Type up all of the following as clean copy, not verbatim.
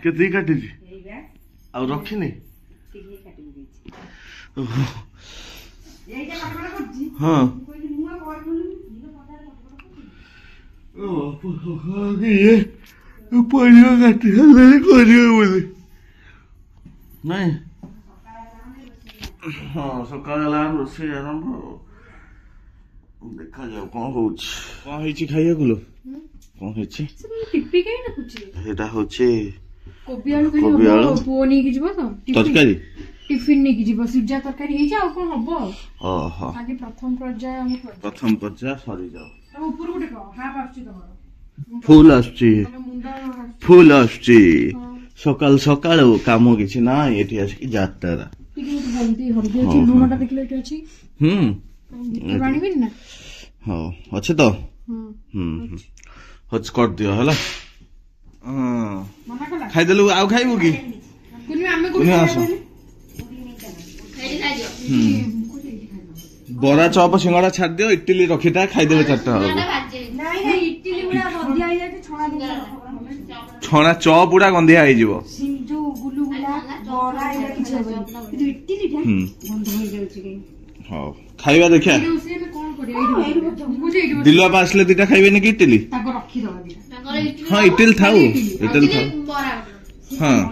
केते काटी आ रखिनी हाँ परिवा काटी नहीं हाँ सकाल रोसे आरंभ देखा जाओ कौन हो खाइया गुलो कौन कोबी आलू पुओ नहीं की जीवो तो तरकारी टिफिन नहीं की जीवो सिजा तरकारी हे जाओ कोन हबो ओहो आगे प्रथम पर्याय सरी जाओ तब ऊपर गुटे को हाफ आछी फुल आछी सकाल सकाल काम किछि ना एठी आछि जात्रा टिके बोलती हरदे अछि लुणटा देखले एठी अछि रानी बिन ना हां अछि तो हच कर दियो हला खाइदेलु आउ खाइबु कि बरा चप सिंगड़ा छाड़ दियो इडली रखिता खाइदेबे चारटा छणा चप उड़ा गंधिया आइ जीवो खाइबा देखिया दिलवा पासले दिटा खाइबे नि कि इडली हाँ इडली थाउ हाँ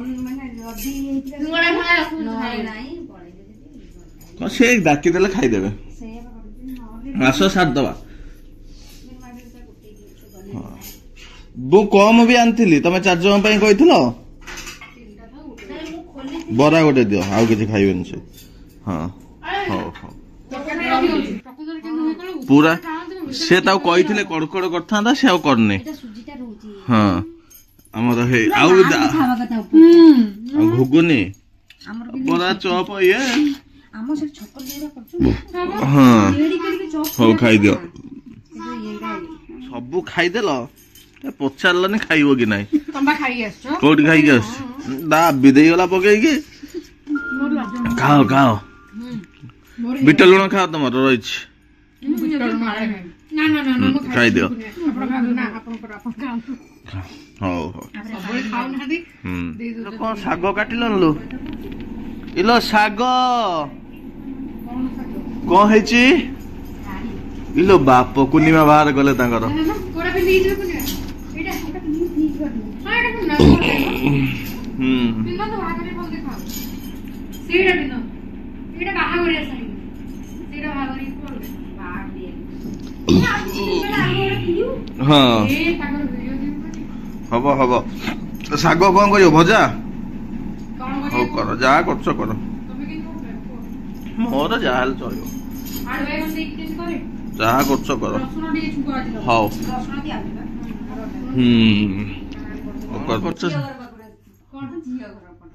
से डाकी देले खाइदेबे आस साथ दवा बो कम भी आनथिली तमे 4 जण पई कहितलो बरा गोटे दियो आउ किछि खाइबेन से हाँ हो हो पूरा से ताऊ कहिथिले कड़कड़ करथांदा से आउ करने हाँ हमर हे आउ घुगुनी बरा चप ये हमर से छक्कर लेरा करछु हां हो खाइ दियो सब खाइ देलो पचारलनी खाइबो कि नाही तंबा खाइ आछो कोडी खाइ आछ दा बिदेई वाला पके कि खाओ खाओ बिट लुण खाओ तमर रहिछ ना ना ना ना खाइ दियो हो हो खाउ ना दी कोन साग काटिलन लो इलो साग कोन हेची इलो बाप कुनिमा बाहर गले तांगर कोडा पे ली जो कुनिया एटा एटा ली हां एटा कुना बिना तो भागरे बोल दे खाओ सीडा बिना सीडा बाहा गरे सारी सीडा बाहा गरे बोल दे बाहा दिए हां ए तांगर वीडियो दे हबो हबो साग कोन करियो भजा कोन करियो हो करो जा करछो करो तमे कि मोर जा हाल चलियो आड़ वे गन देख के करे जा करछो करो रसुन डी छुको आदिलो हां रसुन दी आदिलो ओकर करछो कोन जियो घर पट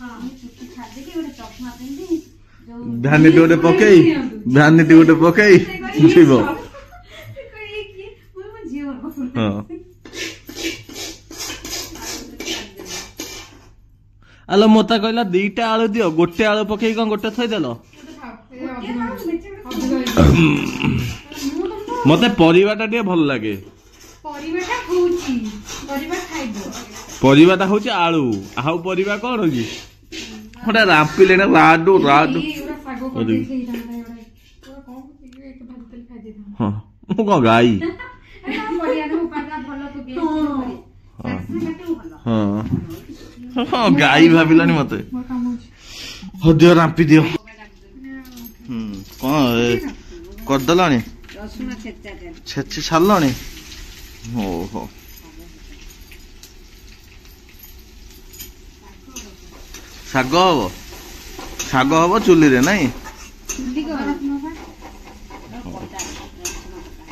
हां मु छुट्टी खा दे के ओटे चश्मा पिंदी जो भ्यानिटी ओटे पकेई जीवो कोई की मु जियो हां आलो मोता कहला दीटा आलू दियो गोटे आलू पकेई कोन गोटे थई देलो मते परिवाटा टे भल लागे परिवाटा होची आलू आउ परिवा कोन होची ओटा रापिले ना राडू हां मु को गाई हां हां गाई भाबिलानी मते हो दियो रापी दियो कौन कर दलानी छेची छालनी हो हो साग हम चुली रे नहीं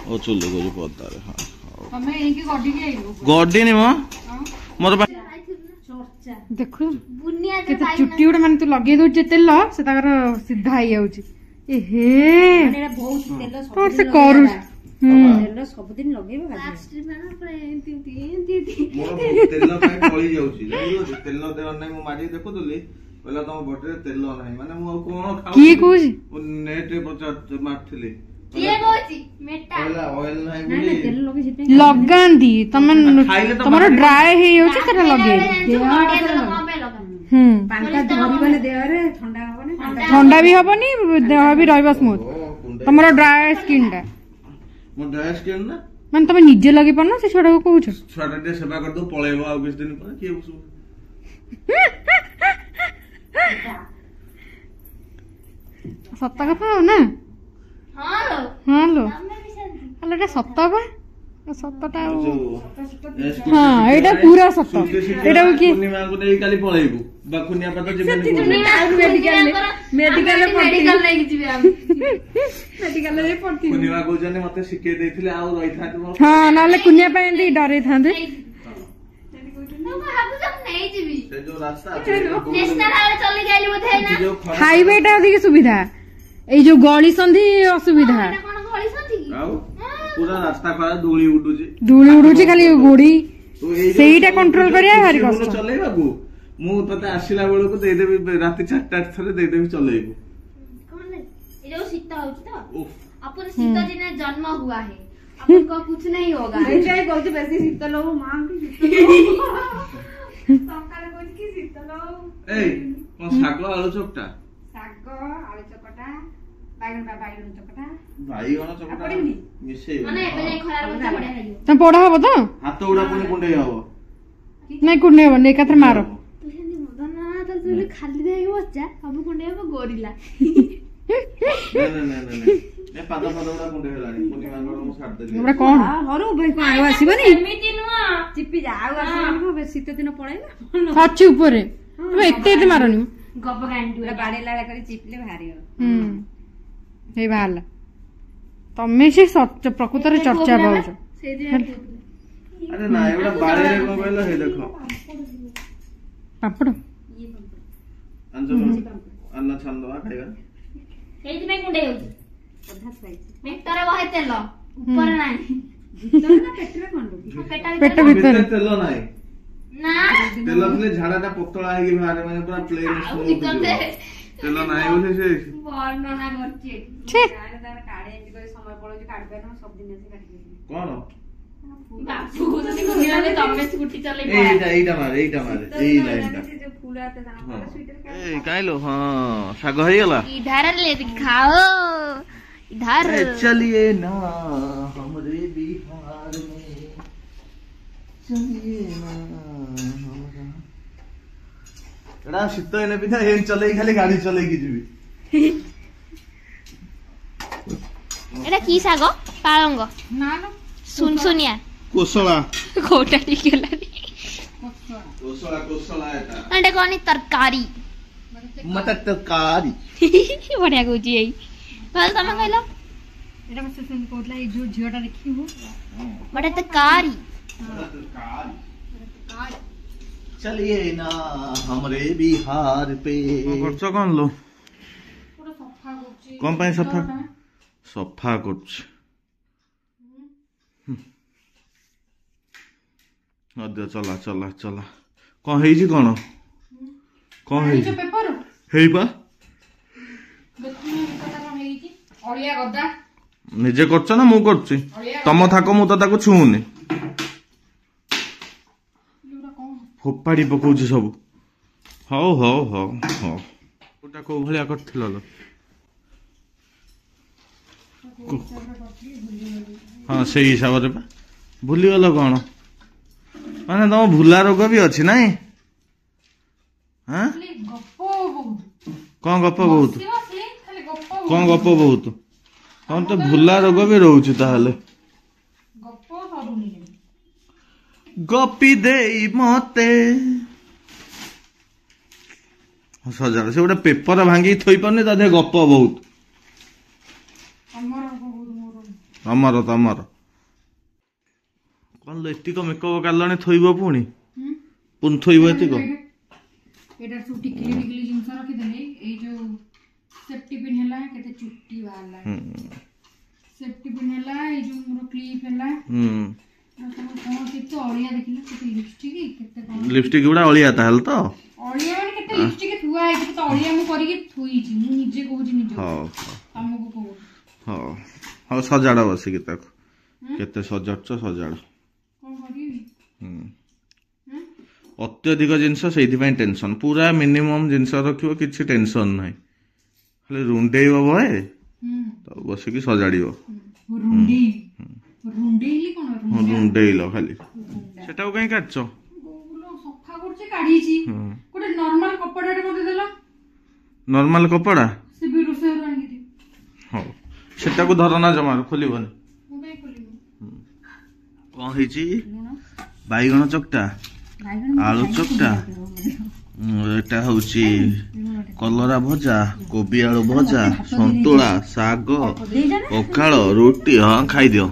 ओ चुली को पदारे हां तमे एकी गड्डी नि मोर देखु केते चुट्टी उडे माने तू लगे दो जे तेल से ताकर सीधा आइ जाउची ए हे एटा बहुत तेल सब से करू तेल सब दिन लगेबो तेल पळी जाउची तेल देव नै मु माडी देखुतली कहला तम बॉडी तेल नै माने मु कोन खाउ की कहू नेट रे पचार मारथिली किए कहूची मेटा कहला ऑयल नै बोली तेल लगे जिते लगांदी तमे तमरो ड्राई हे होची सेटा लगे पांटा धरिबने देह रे ठंडा होबने ठंडा भी हबनी देह भी रहबा स्मूथ तमरो ड्राई स्किन दा मो ड्राई स्किन ना माने तमे निजे लगे पन से छोड़ा को कहू छ छोटा दे सेवा कर दो पळेबो आ किछ दिन पर के बसु सत्ता कथा हो ना हां लो हां लो तमे भी सेंती हलो एटा सत्ता बा सत्ताटा जो हां एटा पूरा सत्ता एटा की पूर्णिमा को नै काली पळेबो बाखुनिया पता जीवन मेडिकल ले जिबे हम मेडिकल रे पड़ती पूर्णिमा को जने मते सिखे देथिले आ रही था हां नाले कुनिया पे एंदी डरे थांदे तो हाबु सब नहीं जिबी से जो रास्ता नेशनल हाईवे चली जाइली बोथे ना हाईवे टा अधिक सुविधा ए जो गली संधि असुविधा एटा कोन गली संती की आउ पूरा रास्ता खरा धूली उडुची खाली गुड़ी तो एई सेईटा कंट्रोल करिया भारी कष्ट चलेबाकू मु तते आसिला बेलू को दे देबी राती 4टा थरे दे देबी चलेबू कौन ये जो शीत होची तो उफ अपन शीत दिन जन्म हुआ है अपन को कुछ नहीं होगा एटाई कहू बेसी शीतल हो मां की शीतल सकाळ कोन की शीतल ए कोन सागो आलू चोपटा साग आलू चकटा बाइगन चकटा बाइगन चोपटा मिसेई माने एबे खरार बच्चा बढिया खाइयो तम पढ़ा हबो तो हाथ उडा पुनी कुंडे हबो नहीं कुंडे हबो नहीं एकाथरे मारो तू हिंदी मदना तो तू खाली देई बच्चा अब कुंडे अब गोरिला नहीं ए पादा उडा कुंडे हलानी पुनी मांगरो मु छाड़ देली एबरा कोन हरु भाई को आउ आसीबनी एमिति नुआ चिपी जा आउ आसीबनी को शीत दिन पळेला अच्छी ऊपर तमे एते मारनी गप गांडू पूरा बाडे लाला करी चिपले भारी हो हे भाला तमे से प्रकृत रे चर्चा बाउछ से दिन अरे ना एबरा बाड़े रे को कहलो हे देखो पापड़ अंजो अन्न छंदवा खाइबा एइति में कुंडे होची अधा साइज मेटरे वहे तेल ऊपर नाही तो ना पेटरे कोन पेट भीतर तेल नाही ना तेल थले झाडाटा पतळा हेगी बाहर माने पूरा प्लेन स्मूथ तेल नाही बोले से वर्णना करची छे काढे एंती करे समय पळोची काढबे ना सब दिन से काढबे कोन बापू जदी कुनिया ने तमे स्कूटी चले एइटा मारे एई लाइनटा जो फूल आते जाना स्वेटर ए काइलो हां साग हेई गला इधर ले खाओ इधर चलिए ना हमरे बिहार में चलिए ना एड़ा शीत एने बिना एन चले खाली गाड़ी चले की जीवी एटा की साग पालंग ना ना सुनसुनिया कोसला कोटा टिकेलानी कोसला एटा अंडे कोनी तरकारी मटर तरकारी बढ़िया कहूची एई भल तमे कहलो एटा में सुन कोटला ए जो झियोटा देखी हो बड़े तरकारी चलिए ना हमरे बिहार पे खर्च कौन लो पूरा सफा करछि कौन पाए सफा सफा करछ अदे चला चला चला कौन हेई जी कौन हेई जो पेपर हेई बा देखुनी कथा कौन हेई जी अलिया गदा निजे करछ ना मु करछि तम थाको मु त ताको छुउनी फोपाड़ी पकाउछि सब हौ हौ हौ हौ ओटा को भलिया करथिल लो हाँ से हिसाब रे भूली गल कौन माने तम भूला रोग भी अछि नाई हां कौन गप बहुत कौन गप बहुत कौन तो भूला रोग भी रहउछि ताहले गपी देई मते सजाड़ से गोटे पेपर भांगी थोई पारनी ता दे गप बहुत अमर तमर कौन लो एतिक मेकअप कालाने थोइबो पुणी पुन थोइबो एतिक एटा सु टिकली टिकली जिंस रखि देले ए जो सेफ्टी पिन हला केते चुट्टी वाला सेफ्टी पिन हला ए जो मोर क्लिप हला कौन केते अलिया देखिले केते लिपस्टिक केते कौन लिपस्टिक गुडा अलिया ताहल तो अलिया माने केते लिपस्टिक थुआ है तो अलिया मु करी के थुई छी मु निजे कहू छी निजे तुमको कहू हां हां सजाड़ा बसी के तक केते सजाड़छ सजाड़ कोन करी अत्यधिक जिनस से टेंशन पूरा मिनिमम जिनस रखियो किछि टेंशन नाही खाली रुंडेइबो भए तो बसिकी सजाड़िबो रुंडेइली कोन रुंडेइलो खाली सेटाও काई काटछो बोलो सफा करछे काढी छी कोटे नॉर्मल कपड़ाटे मते देला नॉर्मल कपड़ा से भी रोसे रांगी दे हो सेटा को धरना जमार खोलिबनी मु काई खोलिबो कोन हिची बाईगण चकटा आलू चकटा एटा होची कलरा भजा कोबी आलू भजा संतुला साग पखाल रोटी हाँ खाई दियो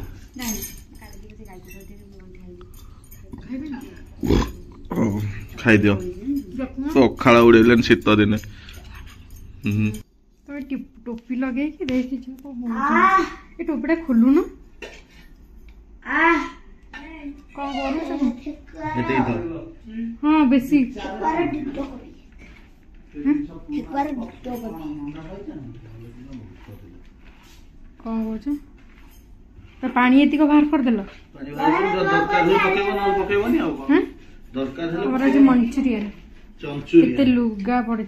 खाई दियो पखाल उड़ेलन शीत दिन तो टोपी लगे कि देखि छ ए टोपीटा खोलु न कौन करू हाँ बेसी कौन कह तो पानी एतिक बाहर कर देल जो मंचूरियन केते लुगा पड़े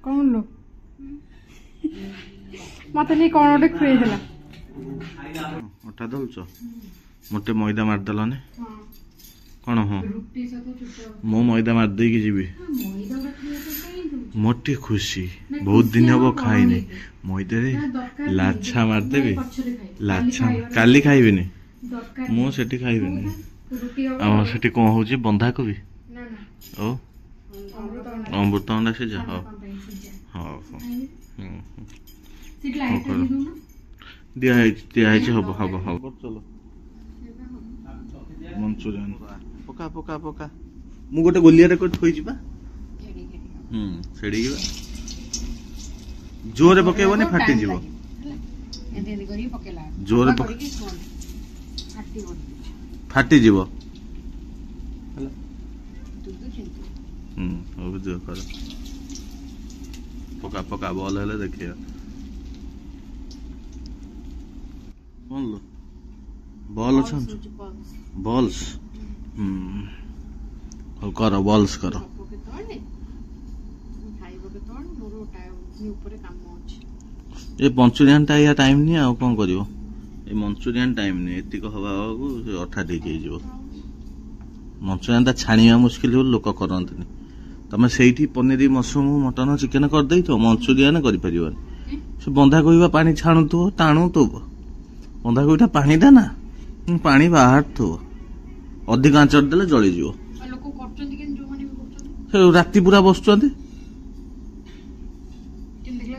कौन लो मत नहीं कौन गोटे खुए देला अटा दलछ मोटे मैदा मारदेलने कौन हाँ मो मैदा मार दे जीवी मोटे खुशी बहुत दिन हम खाइनी मैदे लाछा मारदेवी लाछा काली खाइबिनी मु सेठी खाइबिनी आम सेठी कौन होची बंधाकोबी ओ अमृतभंडा सिझा हाँ हाँ दिया हम हम हम चलो मंचूरियन पका पका पका मु गोटे गोलिया को थोई जिबा सेड़ी जोरे पकेबनी फाटी जीवो जोरे फाटी जीवो अब जो कर पका पका बॉल हेले देखिए कौन लो बॉल अच्छा बॉल्स करो बॉल्स करो ये मंचूरियन टा या टाइम नहीं आ कौन करियो ये मंचूरियन टाइम नहीं एतिक हवा को अठा ठीक हो मंचूरियन टा छाणिया मुश्किल हो लोक करंतनी तमे सेठी पनीर मशरूम मटन चिकेन कर देई तो मंचूरियन करि परिबनी से बंधा कोइबा पानी छाणु तो टाणु तो बंधा कोइटा पानी दा ना पानी बाहर तो अधिक आंचर देले जळी जिवो लोक करचंती के जो माने करचंती राती पूरा बसचंती किन देखला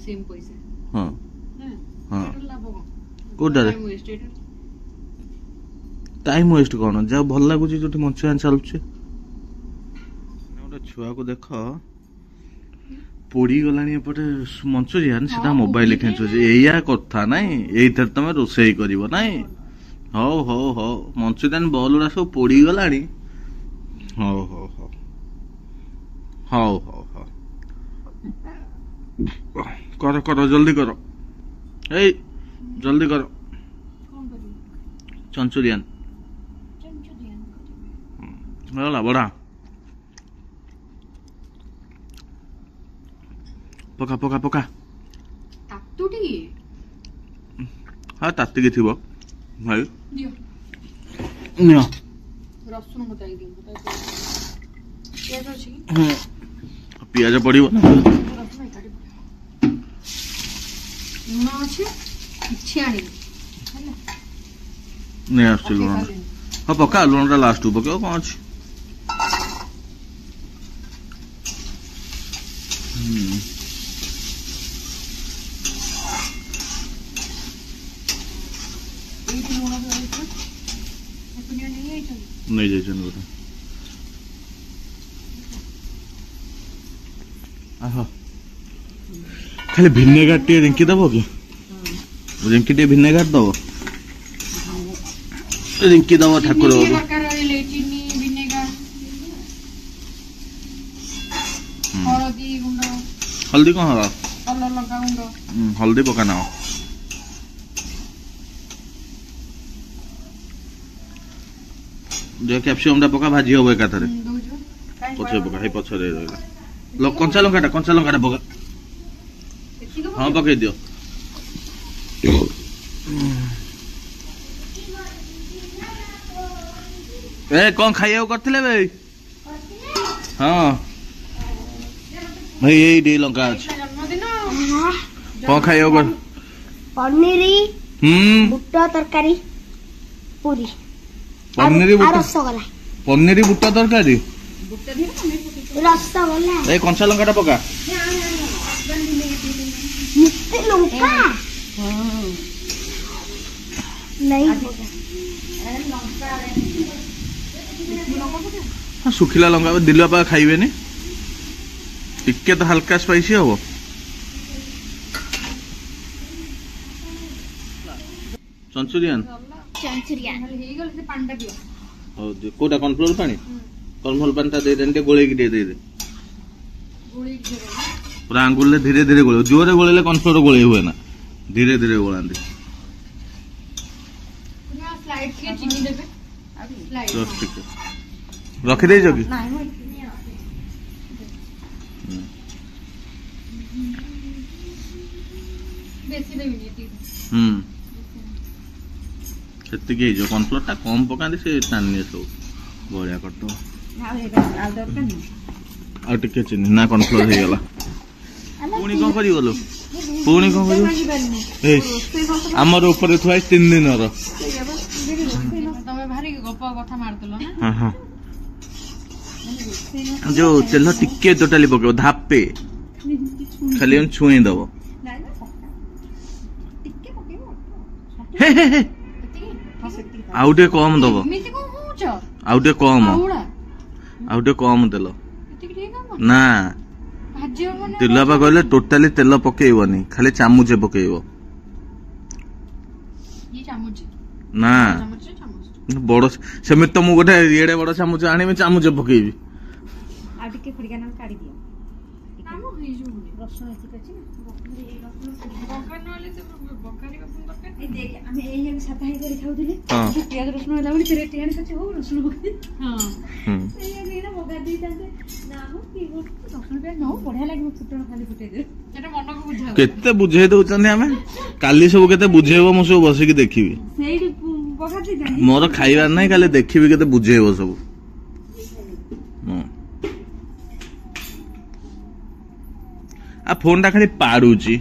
सेम पैसा हां हां लाभ कोडा टाइम वेस्ट कोन जा भल लागुची जोटी मंचूरियन चलुची गोटे छुआ को देख पोड़ी गलानी एपटे मंचूरियन सीधा मोबाइल खेचु एया कथा नाई एइथर तमे रोसई करिवो नाई हो हो हो मंचूरियन बॉल उड़ा सब पोड़ी गलानी हो हो हो हो हो हो करो करो जल्दी करो ए जल्दी करो चंचूरियन होला बड़ा पका पका पका तातुटी हाँ ताती की थी भाई दियो नियो रसुन बताई दियो प्याज अछि पियाज पड़िबो ना रसुन काटी लुण अछि किछि आनी हैला नहीं आसु लुण हाँ पका लुण लास्ट पकाओ कौन अच्छी नहीं जाइछन बोले आहा खाली भिनेगार टे रिंकी दबो कि रिंकी टे विनेगर दब रिंकी दब ठाकुर दरकार रहले चीनी विनेगर हळदी गुंड हल्दी कौन हरा कलर लगा गुंड हल्दी पकाना जो कैप्सिकम टा पका भाजी हो एका थरे पछे पका हे पछे रे रहला लो कंचा लंका टा पका हां पके दियो ए कौन खाइयो करथिले बे हां भाई यही डे लंका अछि कौन खाइयो कर पनीर बुट्टा तरकारी पूरी पनीर बुट्टा रसगोल्ला पनीर बुट्टा तरकारी रसगोल्ला ए कंचा लंका टा पका मिर्ची लंका नहीं हाँ सुखिला लंका दिलवा पा खाइबे नी टिके तो हल्का स्पाइसी हो चंचुरियन कोटा कॉर्नफ्लोर पानी कॉर्नफ्लोर पानी दे दे गोले की दे दे पूरा आंगुल धीरे धीरे गोले जोरे गोले कॉर्नफ्लोर गोले हुए ना धीरे धीरे गोलांती रखी दे कि ସେତିକି ହେଇଯିବ କର୍ଣ୍ଣଫ୍ଲୋର ଟା କମ ପକାନ୍ତି ସେ ଟାଣି ସବୁ ବଢିଆ କରିଦବ ଆଉ ଟିକେ ଚିନି ନା କର୍ଣ୍ଣଫ୍ଲୋର ହେଇଗଲା ପୁଣି କଣ କରିବ ଲୋ ପୁଣି କଣ କରିବ ଆମର ଉପରେ ଥୁଆ 3 ଦିନର जो तेल टिके टोटाली पकेब धापे खाली छुई दब आउटे कम दब आउटे कम तेल ना तेल पा कहले टोटाली तेल पकेबनी खाली चामुचे पकेब ना बड़ सेमित तो मु गोटे एडे बड़ चामुच आनी चामुच पकेबी केते बुझे दउचनी आमे काली सब केते बुझेबो मु सब बसिकी देखिबी मोर खाइबार नहीं खाली देखिबी केते बुझेबो सब आ फोन टा खाली पाडुची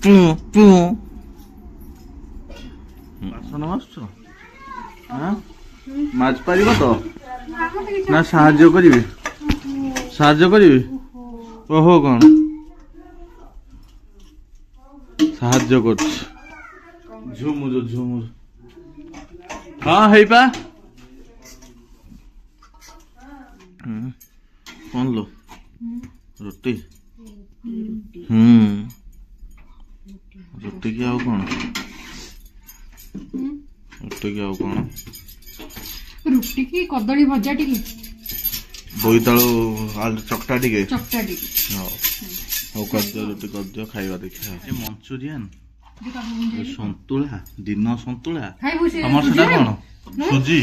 पु पु बासन मासछ हां माछ पारिबो तो ना साहाय्य करिबी ओहो कोन साहाय्य करछ झुमुर हाँ है पा कौन लो रोटी रोटी की आउ कौन रोटी की आउ कौन रुटी की कदली भजा टिके बोईतालु आलू चकटा टिके हां हो कर दो रोटी कर दो खाइबा देखिया ए मंचूरियन संतुला दिन संतुला हमर सेटा कोन सुजी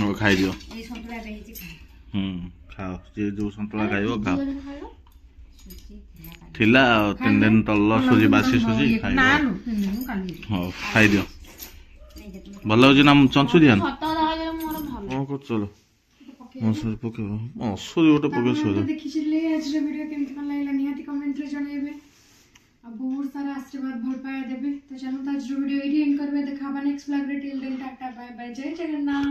हो खाइ दियो ए संतुला बेहिची खाओ जे जो संतुला खाइबो खाओ थिला 3 दिन तल्ल सुजी बासी सुजी खाइ ना हो खाइ दियो भलो जे नाम चंचुरियन ओ को चलो मसर पके मसर गोटे पके सो देखिले आज वीडियो केमति मन लागला निहाती कमेंट रे जणेबे अब बहुत सारा आशीर्वाद भल पाया देबे तो चलो आज वीडियो एडी एंड करबे देखाबा नेक्स्ट ब्लॉग रे till then tata bye bye जय जगन्नाथ।